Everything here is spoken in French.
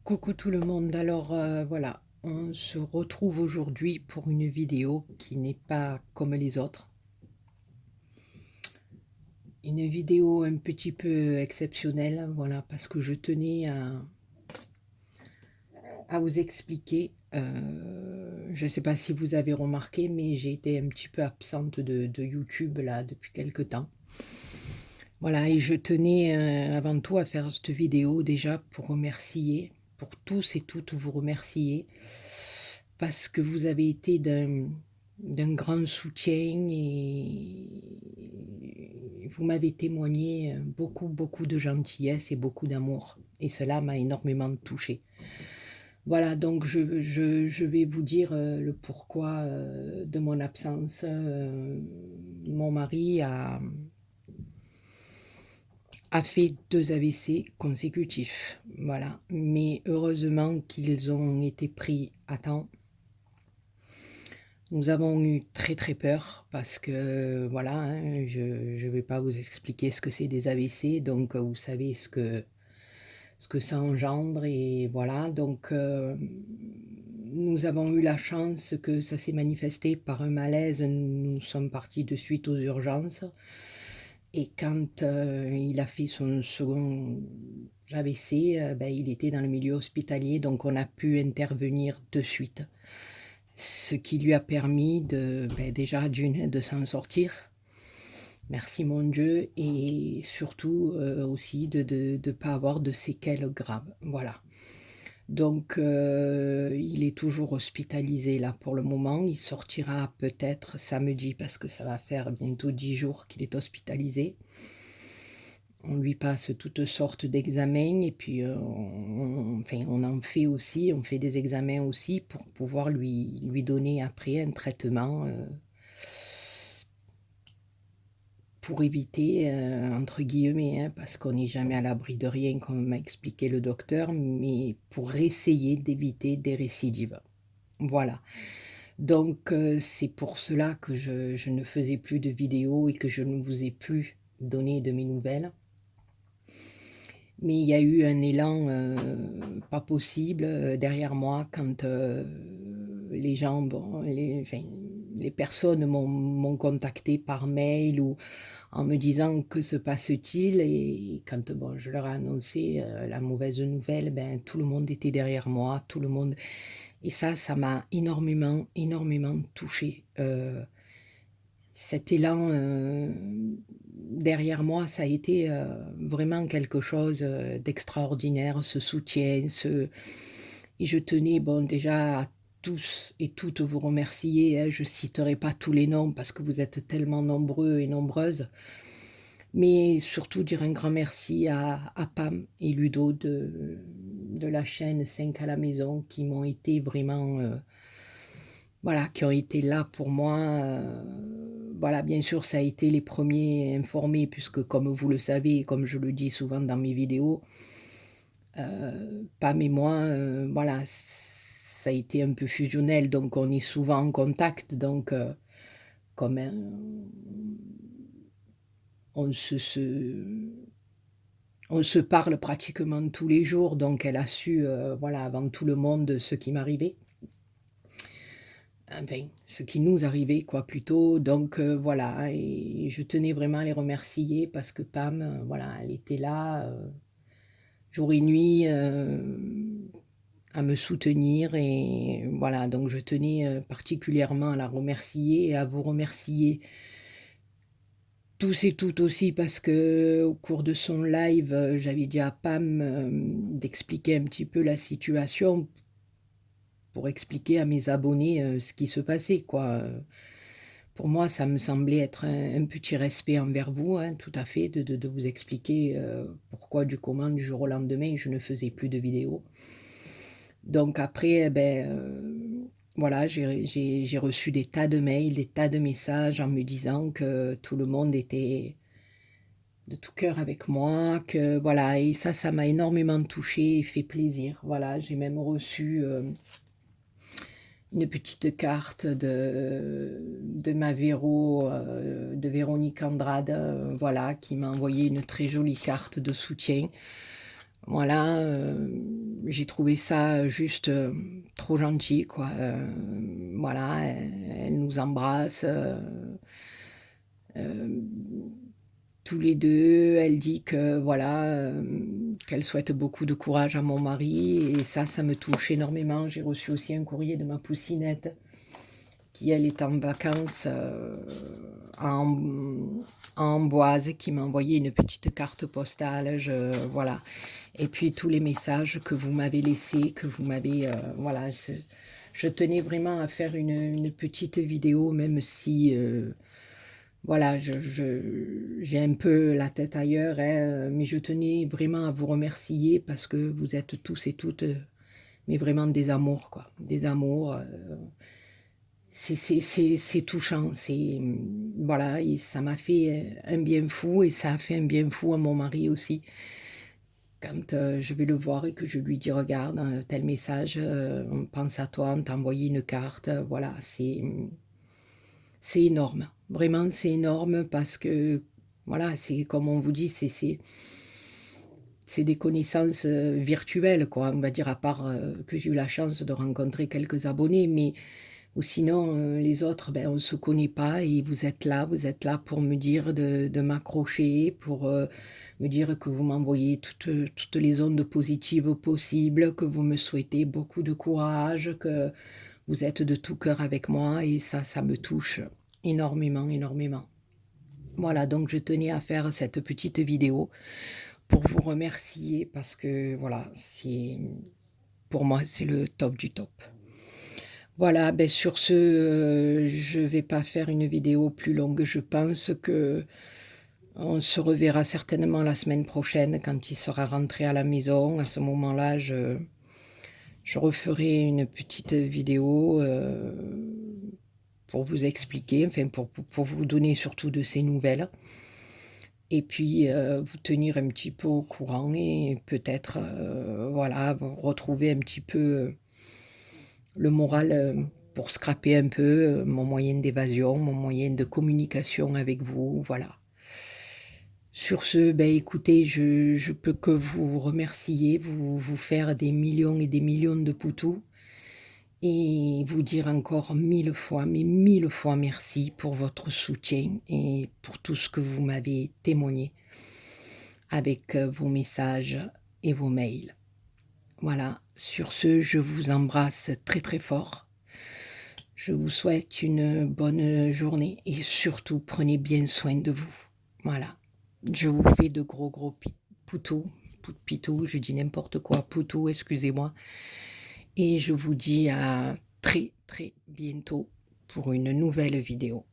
Coucou tout le monde, alors voilà, on se retrouve aujourd'hui pour une vidéo qui n'est pas comme les autres. Une vidéo un petit peu exceptionnelle, voilà, parce que je tenais à vous expliquer. Je ne sais pas si vous avez remarqué, mais j'ai été un petit peu absente de YouTube là depuis quelque temps. Voilà, et je tenais avant tout à faire cette vidéo déjà pour remercier, pour tous et toutes vous remercier, parce que vous avez été d'un grand soutien et vous m'avez témoigné beaucoup, beaucoup de gentillesse et beaucoup d'amour. Et cela m'a énormément touchée. Voilà, donc je vais vous dire le pourquoi de mon absence. Mon mari a fait 2 AVC consécutifs, voilà. Mais heureusement qu'ils ont été pris à temps. Nous avons eu très, très peur parce que, voilà, hein, je ne vais pas vous expliquer ce que c'est des AVC, donc vous savez ce que ça engendre et voilà. Donc nous avons eu la chance que ça s'est manifesté par un malaise. Nous sommes partis de suite aux urgences et quand il a fait son second AVC, ben, il était dans le milieu hospitalier, donc on a pu intervenir de suite. Ce qui lui a permis ben, déjà d'une, de s'en sortir, merci mon Dieu, et surtout aussi de ne pas avoir de séquelles graves, voilà. Donc il est toujours hospitalisé là pour le moment, il sortira peut-être samedi parce que ça va faire bientôt 10 jours qu'il est hospitalisé. On lui passe toutes sortes d'examens et puis enfin, on en fait aussi, on fait des examens aussi pour pouvoir lui donner après un traitement pour éviter, entre guillemets, hein, parce qu'on n'est jamais à l'abri de rien, comme m'a expliqué le docteur, mais pour essayer d'éviter des récidives. Voilà. Donc c'est pour cela que je ne faisais plus de vidéos et que je ne vous ai plus donné de mes nouvelles. Mais il y a eu un élan pas possible derrière moi quand les gens, bon, enfin, les personnes m'ont contacté par mail ou en me disant que se passe-t-il, et quand bon, je leur ai annoncé la mauvaise nouvelle, ben, tout le monde était derrière moi, tout le monde, et ça m'a énormément, énormément touchée. Cet élan derrière moi, ça a été vraiment quelque chose d'extraordinaire, ce soutien, et je tenais, bon, déjà à tous et toutes vous remercier, hein. Je ne citerai pas tous les noms parce que vous êtes tellement nombreux et nombreuses, mais surtout dire un grand merci à Pam et Ludo de la chaîne 5 à la maison qui m'ont été vraiment voilà, qui ont été là pour moi, voilà, bien sûr, ça a été les premiers informés puisque comme vous le savez et comme je le dis souvent dans mes vidéos, Pam et moi, voilà, ça a été un peu fusionnel, donc on est souvent en contact, donc comme un on on se parle pratiquement tous les jours, donc elle a su, voilà, avant tout le monde, ce qui m'arrivait. Enfin, ce qui nous arrivait quoi plutôt, donc voilà, et je tenais vraiment à les remercier parce que Pam, voilà, elle était là, jour et nuit, à me soutenir, et voilà, donc je tenais, particulièrement à la remercier et à vous remercier tous et toutes aussi parce qu'au cours de son live, j'avais dit à Pam, d'expliquer un petit peu la situation pour expliquer à mes abonnés, ce qui se passait quoi. Pour moi, ça me semblait être un petit respect envers vous, hein, tout à fait, de vous expliquer, pourquoi, du comment, du jour au lendemain, je ne faisais plus de vidéos. Donc après, eh beh, voilà, j'ai reçu des tas de mails, des tas de messages en me disant que tout le monde était de tout cœur avec moi, que voilà, et ça m'a énormément touchée et fait plaisir. Voilà, j'ai même reçu, une petite carte de ma Véro, de Véronique Andrade, voilà, qui m'a envoyé une très jolie carte de soutien. Voilà, j'ai trouvé ça juste, trop gentil quoi, voilà, elle nous embrasse, hem, tous les 2. Elle dit que voilà, qu'elle souhaite beaucoup de courage à mon mari et ça me touche énormément. J'ai reçu aussi un courrier de ma poussinette qui elle est en vacances, à Amboise, qui m'a envoyé une petite carte postale, voilà et puis tous les messages que vous m'avez laissés, que vous m'avez, voilà, je tenais vraiment à faire une petite vidéo même si, voilà, j'ai un peu la tête ailleurs, hein, mais je tenais vraiment à vous remercier parce que vous êtes tous et toutes, mais vraiment des amours, quoi. Des amours, c'est touchant, voilà et ça m'a fait, un bien fou et ça a fait un bien fou à mon mari aussi. Quand, je vais le voir et que je lui dis: «Regarde, tel message, on pense à toi, on t'a envoyé une carte», voilà, c'est énorme. Vraiment, c'est énorme parce que, voilà, c'est comme on vous dit, c'est des connaissances, virtuelles, quoi, on va dire, à part, que j'ai eu la chance de rencontrer quelques abonnés, mais ou sinon, les autres, ben, on se connaît pas et vous êtes là pour me dire de m'accrocher, pour, me dire que vous m'envoyez toutes les ondes positives possibles, que vous me souhaitez beaucoup de courage, que vous êtes de tout cœur avec moi et ça me touche énormément, énormément. Voilà, donc je tenais à faire cette petite vidéo pour vous remercier parce que voilà, pour moi, c'est le top du top. Voilà, ben sur ce, je vais pas faire une vidéo plus longue. Je pense que on se reverra certainement la semaine prochaine quand il sera rentré à la maison. À ce moment-là, je referai une petite vidéo, pour vous expliquer, enfin pour vous donner surtout de ses nouvelles et puis, vous tenir un petit peu au courant et peut-être, voilà, vous retrouver un petit peu, le moral, pour scraper un peu, mon moyen d'évasion, mon moyen de communication avec vous, voilà. Sur ce, beh, écoutez, je peux que vous remercier, vous faire des millions et des millions de poutous et vous dire encore 1000 fois, mais 1000 fois merci pour votre soutien et pour tout ce que vous m'avez témoigné avec, vos messages et vos mails. Voilà, sur ce, je vous embrasse très, très fort. Je vous souhaite une bonne journée et surtout prenez bien soin de vous. Voilà. Je vous fais de gros, gros poutous, pitous, je dis n'importe quoi, poutous, excusez-moi. Et je vous dis à très, très bientôt pour une nouvelle vidéo.